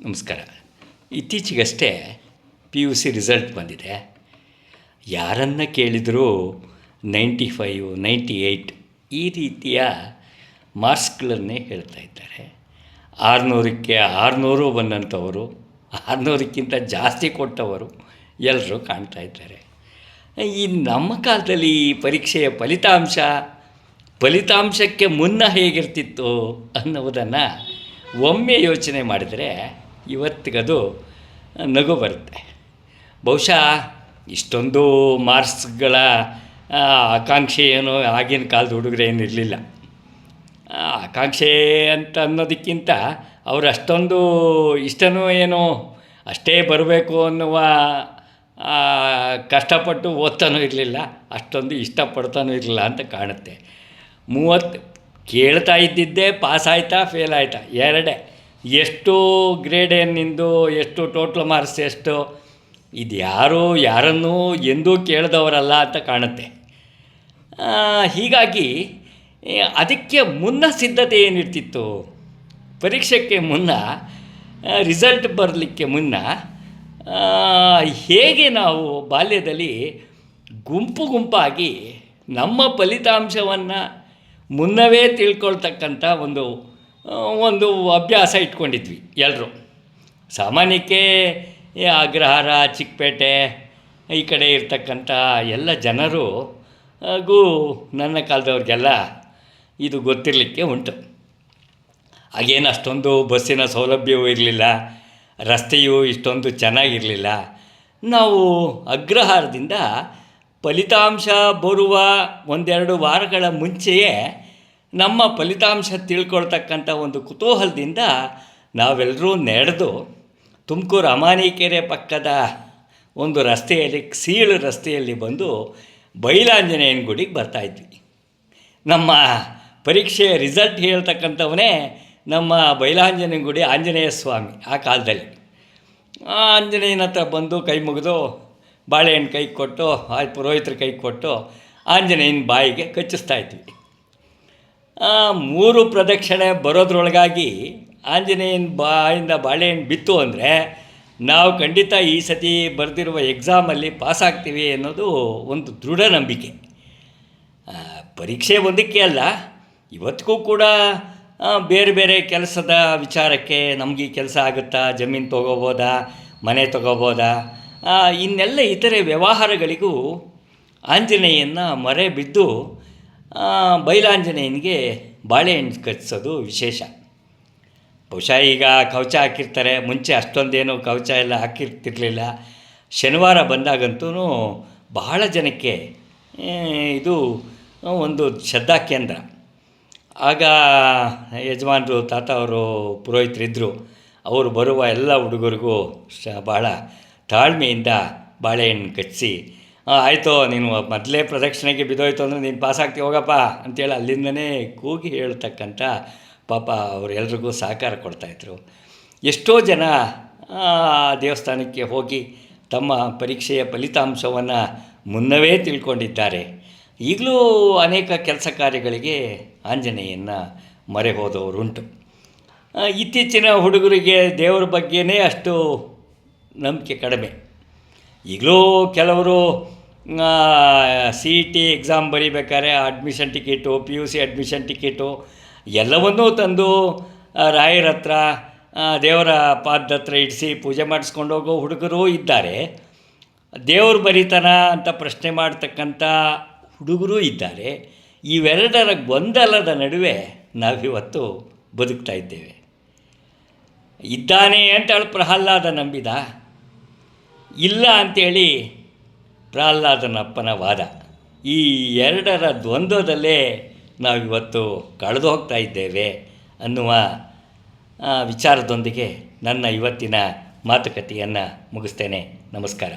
ನಮಸ್ಕಾರ. ಇತ್ತೀಚೆಗಷ್ಟೇ PUC result ಬಂದಿದೆ. ಯಾರನ್ನು ಕೇಳಿದರೂ 95, 98 ಈ ರೀತಿಯ ಮಾರ್ಕ್ಸ್ಗಳನ್ನೇ ಹೇಳ್ತಾ ಇದ್ದಾರೆ. 600ಕ್ಕೆ 600 ಬಂದಂಥವರು, 600ಕ್ಕಿಂತ ಜಾಸ್ತಿ ಕೊಟ್ಟವರು ಎಲ್ಲರೂ ಕಾಣ್ತಾ ಇದ್ದಾರೆ. ಈ ನಮ್ಮ ಕಾಲದಲ್ಲಿ ಪರೀಕ್ಷೆಯ ಫಲಿತಾಂಶಕ್ಕೆ ಮುನ್ನ ಹೇಗಿರ್ತಿತ್ತು ಅನ್ನುವುದನ್ನು ಒಮ್ಮೆ ಯೋಚನೆ ಮಾಡಿದರೆ ಇವತ್ತಿಗದು ನಗು ಬರುತ್ತೆ. ಬಹುಶಃ ಇಷ್ಟೊಂದು ಮಾರ್ಕ್ಸ್ಗಳ ಆಕಾಂಕ್ಷೆ ಏನೋ ಆಗಿನ ಕಾಲದ ಹುಡುಗರೇನಿರಲಿಲ್ಲ. ಆಕಾಂಕ್ಷೆ ಅಂತ ಅನ್ನೋದಕ್ಕಿಂತ ಅವರು ಅಷ್ಟೊಂದು ಇಷ್ಟನೋ ಏನೋ ಅಷ್ಟೇ ಬರಬೇಕು ಅನ್ನುವ ಕಷ್ಟಪಟ್ಟು ಓದ್ತಾನೂ ಇರಲಿಲ್ಲ, ಅಷ್ಟೊಂದು ಇಷ್ಟಪಡ್ತಾನೂ ಇರಲಿಲ್ಲ ಅಂತ ಕಾಣುತ್ತೆ. 30 ಕೇಳ್ತಾ ಇದ್ದಿದ್ದೇ ಪಾಸ್ ಆಯಿತಾ ಫೇಲ್ ಆಯಿತಾ ಎರಡೇ. ಎಷ್ಟು ಗ್ರೇಡ್ ನಿಂದು, ಎಷ್ಟು ಟೋಟಲ್ ಮಾರ್ಕ್ಸ್ ಎಷ್ಟು, ಇದು ಯಾರನ್ನೂ ಎಂದೂ ಕೇಳಿದವರಲ್ಲ ಅಂತ ಕಾಣುತ್ತೆ. ಹೀಗಾಗಿ ಅದಕ್ಕೆ ಮುನ್ನ ಸಿದ್ಧತೆ ಏನಿರ್ತಿತ್ತು, ಪರೀಕ್ಷೆಗೆ ಮುನ್ನ, ರಿಸಲ್ಟ್ ಬರಲಿಕ್ಕೆ ಮುನ್ನ ಹೇಗೆ ನಾವು ಬಾಲ್ಯದಲ್ಲಿ ಗುಂಪಾಗಿ ನಮ್ಮ ಫಲಿತಾಂಶವನ್ನು ಮುನ್ನವೇ ತಿಳ್ಕೊಳ್ತಕ್ಕಂಥ ಒಂದು ಅಭ್ಯಾಸ ಇಟ್ಕೊಂಡಿದ್ವಿ ಎಲ್ಲರೂ. ಸಾಮಾನ್ಯಕ್ಕೆ ಅಗ್ರಹಾರ, ಚಿಕ್ಕಪೇಟೆ ಈ ಕಡೆ ಇರ್ತಕ್ಕಂಥ ಎಲ್ಲ ಜನರು ಹಾಗೂ ನನ್ನ ಕಾಲದವ್ರಿಗೆಲ್ಲ ಇದು ಗೊತ್ತಿರಲಿಕ್ಕೆ ಉಂಟು. ಹಾಗೇನು ಅಷ್ಟೊಂದು ಬಸ್ಸಿನ ಸೌಲಭ್ಯವೂ ಇರಲಿಲ್ಲ, ರಸ್ತೆಯೂ ಇಷ್ಟೊಂದು ಚೆನ್ನಾಗಿರಲಿಲ್ಲ. ನಾವು ಅಗ್ರಹಾರದಿಂದ ಫಲಿತಾಂಶ ಬರುವ 1-2 ವಾರಗಳ ಮುಂಚೆಯೇ ನಮ್ಮ ಫಲಿತಾಂಶ ತಿಳ್ಕೊಳ್ತಕ್ಕಂಥ ಒಂದು ಕುತೂಹಲದಿಂದ ನಾವೆಲ್ಲರೂ ನಡೆದು ತುಮಕೂರು ಅಮಾನಿಕೆರೆ ಪಕ್ಕದ ಒಂದು ರಸ್ತೆಯಲ್ಲಿ, ಸೀಳು ರಸ್ತೆಯಲ್ಲಿ ಬಂದು ಬೈಲಾಂಜನೇಯನ ಗುಡಿಗೆ ಬರ್ತಾಯಿದ್ವಿ. ನಮ್ಮ ಪರೀಕ್ಷೆಯ ರಿಸಲ್ಟ್ ಹೇಳ್ತಕ್ಕಂಥವನೇ ನಮ್ಮ ಬೈಲಾಂಜನೇಯನ ಗುಡಿ ಆಂಜನೇಯ ಸ್ವಾಮಿ. ಆ ಕಾಲದಲ್ಲಿ ಆಂಜನೇಯನ ಹತ್ರ ಬಂದು ಕೈ ಮುಗಿದು ಬಾಳೆಹಣ್ಣು ಕೈಗೆ ಕೊಟ್ಟು, ಪುರೋಹಿತರ ಕೈಗೆ ಕೊಟ್ಟು ಆಂಜನೇಯನ ಬಾಯಿಗೆ ಕಚ್ಚಿಸ್ತಾಯಿದ್ವಿ. 3 ಪ್ರದಕ್ಷಿಣೆ ಬರೋದ್ರೊಳಗಾಗಿ ಆಂಜನೇಯನ ಬಾಯಿಂದ ಬಾಳೆಹಣ್ಣು ಬಿತ್ತು ಅಂದರೆ ನಾವು ಖಂಡಿತ ಈ ಸತಿ ಬರೆದಿರುವ ಎಕ್ಸಾಮಲ್ಲಿ ಪಾಸಾಗ್ತೀವಿ ಅನ್ನೋದು ಒಂದು ದೃಢ ನಂಬಿಕೆ. ಪರೀಕ್ಷೆ ಒಂದಕ್ಕೆ ಅಲ್ಲ, ಇವತ್ತಿಗೂ ಕೂಡ ಬೇರೆ ಬೇರೆ ಕೆಲಸದ ವಿಚಾರಕ್ಕೆ, ನಮಗೆ ಈ ಕೆಲಸ ಆಗುತ್ತಾ, ಜಮೀನು ತೊಗೋಬೋದಾ, ಮನೆ ತೊಗೋಬೋದಾ, ಇನ್ನೆಲ್ಲ ಇತರೆ ವ್ಯವಹಾರಗಳಿಗೂ ಆಂಜನೇಯನ ಮೊರೆ ಬಿದ್ದು ಬೈಲಾಂಜನೇಯನಿಗೆ ಬಾಳೆಹಣ್ಣು ಕಚ್ಚಿಸೋದು ವಿಶೇಷ. ಬಹುಶಃ ಈಗ ಕವಚ ಹಾಕಿರ್ತಾರೆ, ಮುಂಚೆ ಅಷ್ಟೊಂದೇನು ಕವಚ ಎಲ್ಲ ಹಾಕಿರ್ತಿರ್ಲಿಲ್ಲ. ಶನಿವಾರ ಬಂದಾಗಂತೂ ಬಹಳ ಜನಕ್ಕೆ ಇದು ಒಂದು ಶ್ರದ್ಧಾ ಕೇಂದ್ರ. ಆಗ ಯಜಮಾನರು, ತಾತ ಅವರು ಪುರೋಹಿತರಿದ್ದರು. ಅವರು ಬರುವ ಎಲ್ಲ ಹುಡುಗರಿಗೂ ಭಾಳ ತಾಳ್ಮೆಯಿಂದ ಬಾಳೆಹಣ್ಣು ಕಚ್ಚಿಸಿ, ಆಯಿತು ನೀನು ಮೊದಲೇ ಪ್ರದಕ್ಷಿಣೆಗೆ ಬಿದ್ದೋಯ್ತು ಅಂದರೆ ನೀನು ಪಾಸಾಗ್ತಿ ಹೋಗಪ್ಪ ಅಂತೇಳಿ ಅಲ್ಲಿಂದನೇ ಕೂಗಿ ಹೇಳ್ತಕ್ಕಂಥ ಪಾಪ ಅವರೆಲ್ರಿಗೂ ಸಹಕಾರ ಕೊಡ್ತಾಯಿದ್ರು. ಎಷ್ಟೋ ಜನ ದೇವಸ್ಥಾನಕ್ಕೆ ಹೋಗಿ ತಮ್ಮ ಪರೀಕ್ಷೆಯ ಫಲಿತಾಂಶವನ್ನು ಮುನ್ನವೇ ತಿಳ್ಕೊಂಡಿದ್ದಾರೆ. ಈಗಲೂ ಅನೇಕ ಕೆಲಸ ಕಾರ್ಯಗಳಿಗೆ ಆಂಜನೇಯನ ಮೊರೆ ಹೋದವರುಂಟು. ಇತ್ತೀಚಿನ ಹುಡುಗರಿಗೆ ದೇವರ ಬಗ್ಗೆನೇ ಅಷ್ಟು ನಂಬಿಕೆ ಕಡಿಮೆ. ಈಗಲೂ ಕೆಲವರು CET ಎಕ್ಸಾಮ್ ಬರೀಬೇಕಾದ್ರೆ admission ticket, PUC admission ticket ಎಲ್ಲವನ್ನೂ ತಂದು ರಾಯರ ಹತ್ರ, ದೇವರ ಪಾದದ ಹತ್ರ ಇಡಿಸಿ ಪೂಜೆ ಮಾಡಿಸ್ಕೊಂಡು ಹೋಗೋ ಹುಡುಗರೂ ಇದ್ದಾರೆ. ದೇವರು ಬರೀತಾನ ಅಂತ ಪ್ರಶ್ನೆ ಮಾಡ್ತಕ್ಕಂಥ ಹುಡುಗರೂ ಇದ್ದಾರೆ. ಇವೆರಡರ ಗೊಂದಲದ ನಡುವೆ ನಾವಿವತ್ತು ಬದುಕ್ತಾ ಇದ್ದೇವೆ. ಇದ್ದಾನೆ ಅಂತೇಳಿ ಪ್ರಹ್ಲಾದ ನಂಬಿದ, ಇಲ್ಲ ಅಂಥೇಳಿ ಪ್ರಹ್ಲಾದನಪ್ಪನ ವಾದ. ಈ ಎರಡರ ದ್ವಂದ್ವದಲ್ಲೇ ನಾವಿವತ್ತು ಕಳೆದು ಹೋಗ್ತಾ ಇದ್ದೇವೆ ಅನ್ನುವ ವಿಚಾರದೊಂದಿಗೆ ನನ್ನ ಇವತ್ತಿನ ಮಾತುಕತೆಯನ್ನು ಮುಗಿಸ್ತೇನೆ. ನಮಸ್ಕಾರ.